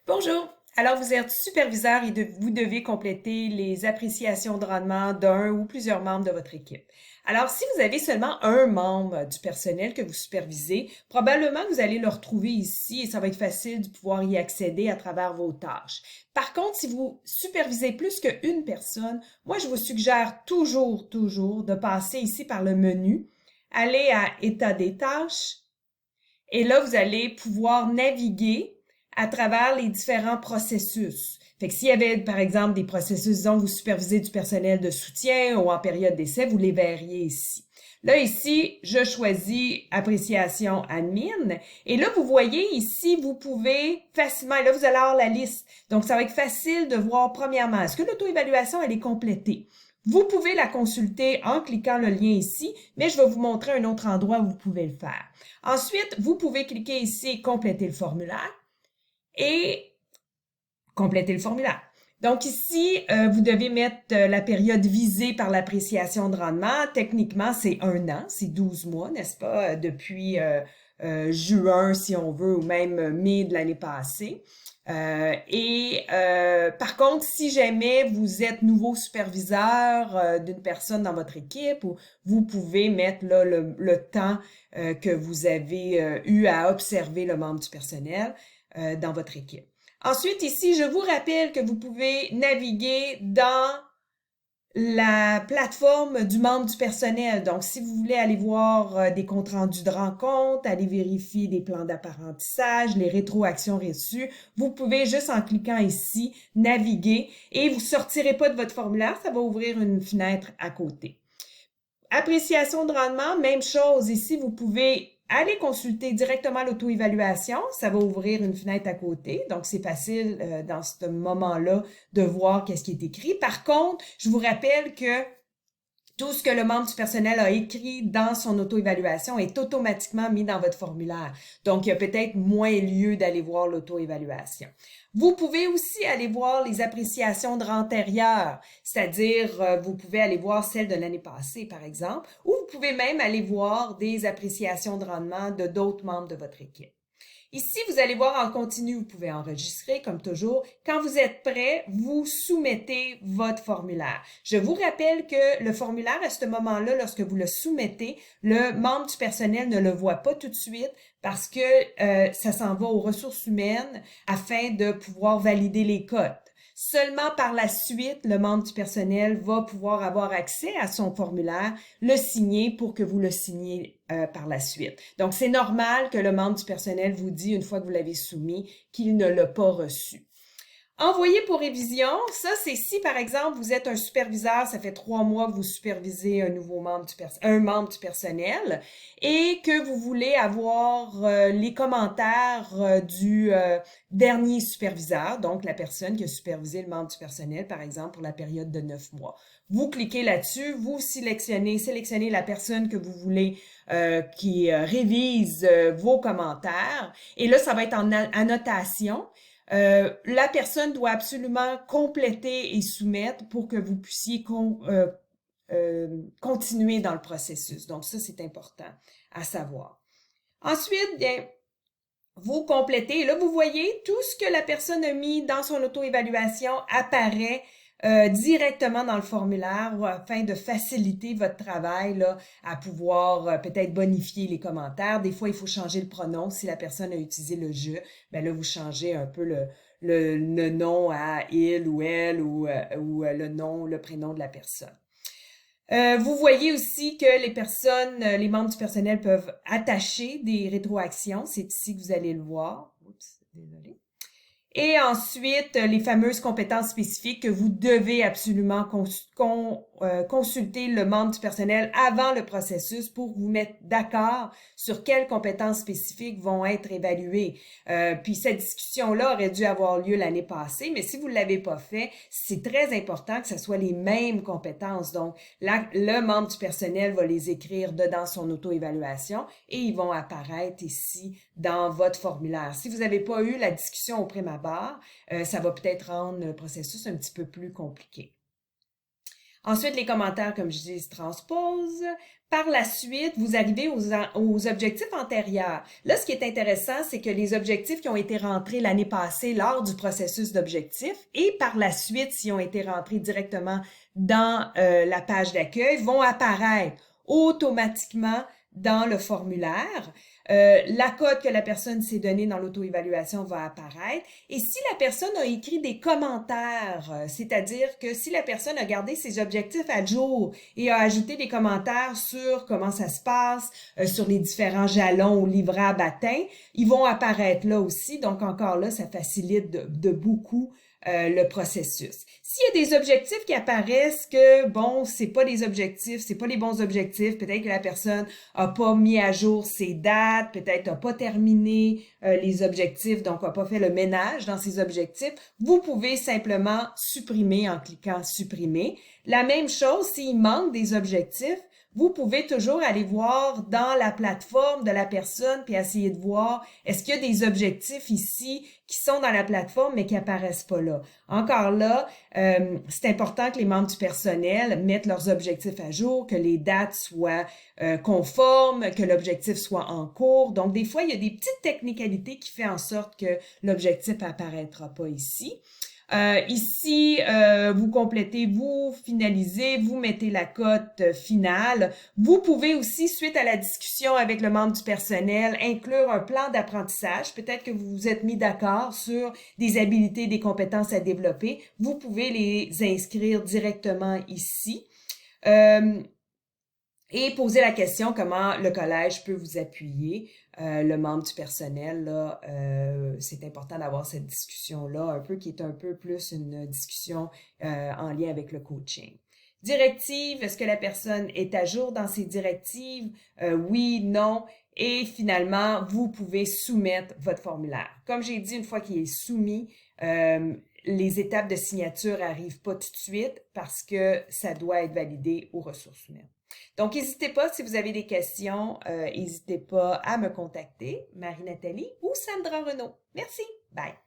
Bonjour. Alors, vous êtes superviseur et vous devez compléter les appréciations de rendement d'un ou plusieurs membres de votre équipe. Alors, si vous avez seulement un membre du personnel que vous supervisez, probablement que vous allez le retrouver ici et ça va être facile de pouvoir y accéder à travers vos tâches. Par contre, si vous supervisez plus qu'une personne, moi, je vous suggère toujours de passer ici par le menu, aller à État des tâches et là, vous allez pouvoir naviguer à travers les différents processus. Fait que s'il y avait, par exemple, des processus, disons, vous supervisez du personnel de soutien ou en période d'essai, vous les verriez ici. Là, ici, je choisis appréciation admin. Et là, vous voyez ici, vous pouvez facilement, et là, vous allez avoir la liste. Donc, ça va être facile de voir, premièrement, est-ce que l'auto-évaluation, elle est complétée? Vous pouvez la consulter en cliquant le lien ici, mais je vais vous montrer un autre endroit où vous pouvez le faire. Ensuite, vous pouvez cliquer ici « Compléter le formulaire » et compléter le formulaire. Donc ici, vous devez mettre la période visée par l'appréciation de rendement. Techniquement, c'est 1 an, c'est 12 mois, n'est-ce pas, depuis juin, si on veut, ou même mai de l'année passée. Par contre, si jamais vous êtes nouveau superviseur d'une personne dans votre équipe, vous pouvez mettre là, le temps que vous avez eu à observer le membre du personnel dans votre équipe. Ensuite, ici, je vous rappelle que vous pouvez naviguer dans la plateforme du membre du personnel. Donc, si vous voulez aller voir des comptes rendus de rencontres, aller vérifier des plans d'apprentissage, les rétroactions reçues, vous pouvez juste en cliquant ici, naviguer et vous sortirez pas de votre formulaire, ça va ouvrir une fenêtre à côté. Appréciation de rendement, même chose. Ici, vous pouvez aller consulter directement l'auto-évaluation. Ça va ouvrir une fenêtre à côté. Donc, c'est facile dans ce moment-là de voir qu'est-ce qui est écrit. Par contre, je vous rappelle que tout ce que le membre du personnel a écrit dans son auto-évaluation est automatiquement mis dans votre formulaire. Donc, il y a peut-être moins lieu d'aller voir l'auto-évaluation. Vous pouvez aussi aller voir les appréciations de antérieures, c'est-à-dire vous pouvez aller voir celles de l'année passée, par exemple, ou vous pouvez même aller voir des appréciations de rendement de d'autres membres de votre équipe. Ici, vous allez voir en continu, vous pouvez enregistrer comme toujours. Quand vous êtes prêt, vous soumettez votre formulaire. Je vous rappelle que le formulaire, à ce moment-là, lorsque vous le soumettez, le membre du personnel ne le voit pas tout de suite parce que ça s'en va aux ressources humaines afin de pouvoir valider les codes. Seulement par la suite, le membre du personnel va pouvoir avoir accès à son formulaire, le signer pour que vous le signiez par la suite. Donc, c'est normal que le membre du personnel vous dise, une fois que vous l'avez soumis, qu'il ne l'a pas reçu. Envoyer pour révision, ça c'est si par exemple vous êtes un superviseur, ça fait 3 mois que vous supervisez un nouveau membre un membre du personnel et que vous voulez avoir les commentaires du dernier superviseur, donc la personne qui a supervisé le membre du personnel par exemple pour la période de 9 mois. Vous cliquez là-dessus, vous sélectionnez la personne que vous voulez qui révise vos commentaires et là ça va être en annotation. La personne doit absolument compléter et soumettre pour que vous puissiez continuer dans le processus. Donc, ça, c'est important à savoir. Ensuite, bien, vous complétez. Et là, vous voyez tout ce que la personne a mis dans son auto-évaluation apparaît directement dans le formulaire afin de faciliter votre travail là, à pouvoir peut-être bonifier les commentaires. Des fois, il faut changer le pronom. Si la personne a utilisé le « je », ben là, vous changez un peu le nom à « il » ou « elle » ou le nom, le prénom de la personne. Vous voyez aussi que les membres du personnel peuvent attacher des rétroactions. C'est ici que vous allez le voir. Oups, désolé. Et ensuite, les fameuses compétences spécifiques que vous devez absolument consulter le membre du personnel avant le processus pour vous mettre d'accord sur quelles compétences spécifiques vont être évaluées. Puis cette discussion-là aurait dû avoir lieu l'année passée, mais si vous ne l'avez pas fait, c'est très important que ce soit les mêmes compétences. Donc, là, le membre du personnel va les écrire dedans son auto-évaluation et ils vont apparaître ici dans votre formulaire. Si vous n'avez pas eu la discussion au prime abord, ça va peut-être rendre le processus un petit peu plus compliqué. Ensuite, les commentaires, comme je dis, se transposent. Par la suite, vous arrivez aux objectifs antérieurs. Là, ce qui est intéressant, c'est que les objectifs qui ont été rentrés l'année passée lors du processus d'objectifs et par la suite, s'ils ont été rentrés directement dans la page d'accueil, vont apparaître automatiquement dans le formulaire. La cote que la personne s'est donnée dans l'auto-évaluation va apparaître. Et si la personne a écrit des commentaires, c'est-à-dire que si la personne a gardé ses objectifs à jour et a ajouté des commentaires sur comment ça se passe, sur les différents jalons ou livrables atteints, ils vont apparaître là aussi. Donc encore là, ça facilite de beaucoup le processus. S'il y a des objectifs qui apparaissent que, bon, c'est pas les objectifs, c'est pas les bons objectifs, peut-être que la personne a pas mis à jour ses dates, peut-être a pas terminé les objectifs, donc a pas fait le ménage dans ses objectifs, vous pouvez simplement supprimer en cliquant supprimer. La même chose, s'il manque des objectifs, vous pouvez toujours aller voir dans la plateforme de la personne puis essayer de voir est-ce qu'il y a des objectifs ici qui sont dans la plateforme mais qui apparaissent pas là. Encore là, c'est important que les membres du personnel mettent leurs objectifs à jour, que les dates soient conformes, que l'objectif soit en cours. Donc, des fois, il y a des petites technicalités qui font en sorte que l'objectif apparaîtra pas ici. Ici, vous complétez, vous finalisez, vous mettez la cote finale. Vous pouvez aussi, suite à la discussion avec le membre du personnel, inclure un plan d'apprentissage. Peut-être que vous vous êtes mis d'accord sur des habilités, des compétences à développer. Vous pouvez les inscrire directement ici. Et poser la question comment le collège peut vous appuyer, le membre du personnel, là, c'est important d'avoir cette discussion-là, un peu qui est un peu plus une discussion en lien avec le coaching. Directive, est-ce que la personne est à jour dans ses directives? Oui, non. Et finalement, vous pouvez soumettre votre formulaire. Comme j'ai dit, une fois qu'il est soumis, les étapes de signature n'arrivent pas tout de suite parce que ça doit être validé aux ressources humaines. Donc, n'hésitez pas, si vous avez des questions, n'hésitez pas à me contacter, Marie-Nathalie ou Sandra Renaud. Merci. Bye.